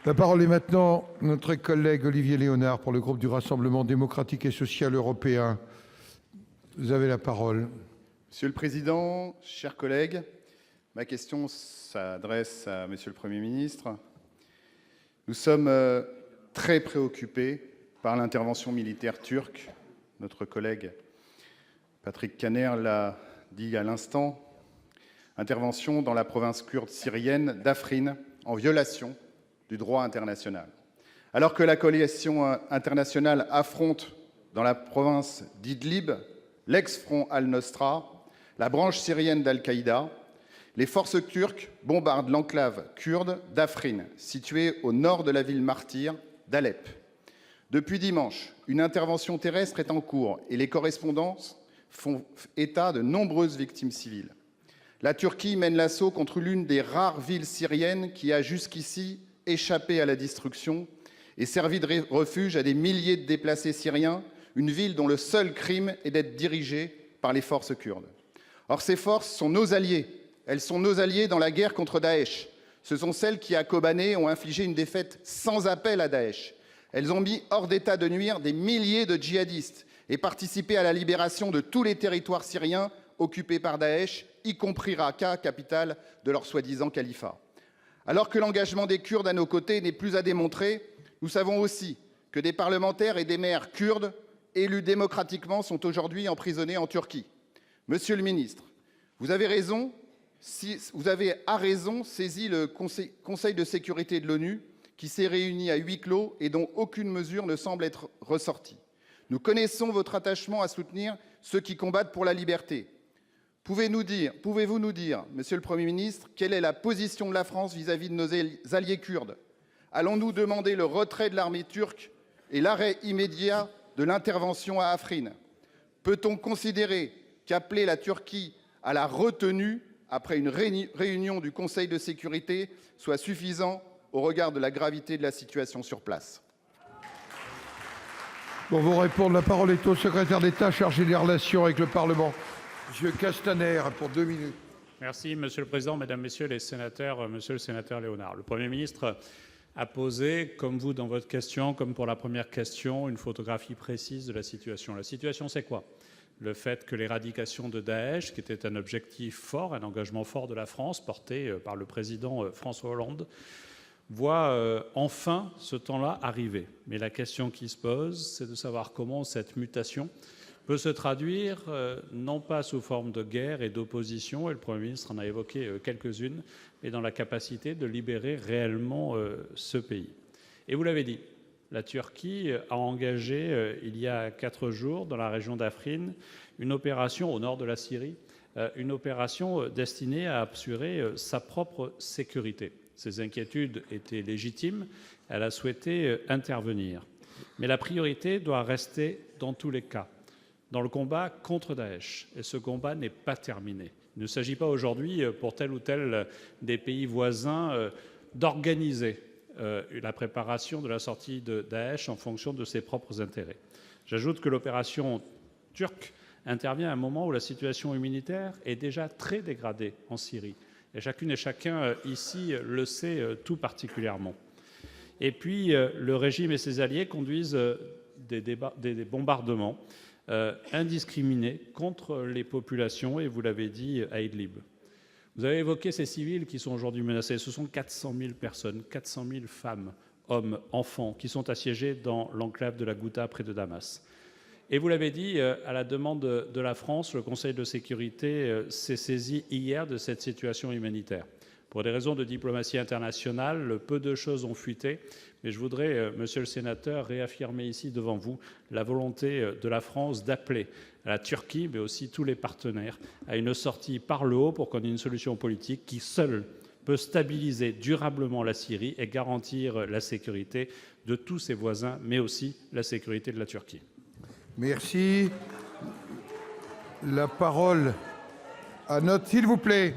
La parole est maintenant notre collègue Olivier Léonard pour le groupe du Rassemblement démocratique et social européen. Vous avez la parole. Monsieur le Président, chers collègues, ma question s'adresse à Monsieur le Premier ministre. Nous sommes très préoccupés par l'intervention militaire turque. Notre collègue Patrick Kanner l'a dit à l'instant. Intervention dans la province kurde syrienne d'Afrin en violation du droit international. Alors que la coalition internationale affronte dans la province d'Idlib l'ex-front al-Nosra, la branche syrienne d'Al-Qaïda, les forces turques bombardent l'enclave kurde d'Afrin, située au nord de la ville martyre d'Alep. Depuis dimanche, une intervention terrestre est en cours et les correspondances font état de nombreuses victimes civiles. La Turquie mène l'assaut contre l'une des rares villes syriennes qui a jusqu'ici échappé à la destruction et servi de refuge à des milliers de déplacés syriens, une ville dont le seul crime est d'être dirigée par les forces kurdes. Or, ces forces sont nos alliés. Elles sont nos alliés dans la guerre contre Daesh. Ce sont celles qui, à Kobané, ont infligé une défaite sans appel à Daesh. Elles ont mis hors d'état de nuire des milliers de djihadistes et participé à la libération de tous les territoires syriens occupés par Daesh, y compris Raqqa, capitale de leur soi-disant califat. Alors que l'engagement des Kurdes à nos côtés n'est plus à démontrer, nous savons aussi que des parlementaires et des maires kurdes élus démocratiquement sont aujourd'hui emprisonnés en Turquie. Monsieur le ministre, vous avez à raison saisi le Conseil de sécurité de l'ONU qui s'est réuni à huis clos et dont aucune mesure ne semble être ressortie. Nous connaissons votre attachement à soutenir ceux qui combattent pour la liberté. Pouvez-vous nous dire, Monsieur le Premier ministre, quelle est la position de la France vis-à-vis de nos alliés kurdes? Allons-nous demander le retrait de l'armée turque et l'arrêt immédiat de l'intervention à Afrin? Peut-on considérer qu'appeler la Turquie à la retenue après une réunion du Conseil de sécurité soit suffisant au regard de la gravité de la situation sur place? Pour vous répondre, la parole est au secrétaire d'État chargé des relations avec le Parlement, M. Castaner, pour 2 minutes. Merci, Monsieur le Président, Mesdames, Messieurs les sénateurs, Monsieur le sénateur Léonard. Le Premier ministre a posé, comme vous dans votre question, comme pour la première question, une photographie précise de la situation. La situation, c'est quoi? Le fait que l'éradication de Daesh, qui était un objectif fort, un engagement fort de la France, porté par le président François Hollande, voit enfin ce temps-là arriver. Mais la question qui se pose, c'est de savoir comment cette mutation peut se traduire, non pas sous forme de guerre et d'opposition, et le Premier ministre en a évoqué quelques-unes, mais dans la capacité de libérer réellement ce pays. Et vous l'avez dit, la Turquie a engagé, il y a 4 jours, dans la région d'Afrin, une opération au nord de la Syrie, une opération destinée à assurer sa propre sécurité. Ses inquiétudes étaient légitimes, elle a souhaité intervenir. Mais la priorité doit rester, dans tous les cas, dans le combat contre Daesh. Et ce combat n'est pas terminé. Il ne s'agit pas aujourd'hui, pour tel ou tel des pays voisins, d'organiser la préparation de la sortie de Daesh en fonction de ses propres intérêts. J'ajoute que l'opération turque intervient à un moment où la situation humanitaire est déjà très dégradée en Syrie. Et chacune et chacun ici le sait tout particulièrement. Et puis, le régime et ses alliés conduisent des bombardements indiscriminés contre les populations, et vous l'avez dit, à Idlib. Vous avez évoqué ces civils qui sont aujourd'hui menacés. Ce sont 400 000 personnes, 400 000 femmes, hommes, enfants, qui sont assiégés dans l'enclave de la Ghouta près de Damas. Et vous l'avez dit, à la demande de la France, le Conseil de sécurité s'est saisi hier de cette situation humanitaire. Pour des raisons de diplomatie internationale, peu de choses ont fuité, mais je voudrais, monsieur le sénateur, réaffirmer ici devant vous la volonté de la France d'appeler à la Turquie, mais aussi tous les partenaires, à une sortie par le haut pour qu'on ait une solution politique qui seule peut stabiliser durablement la Syrie et garantir la sécurité de tous ses voisins, mais aussi la sécurité de la Turquie. Merci. La parole à notre... S'il vous plaît.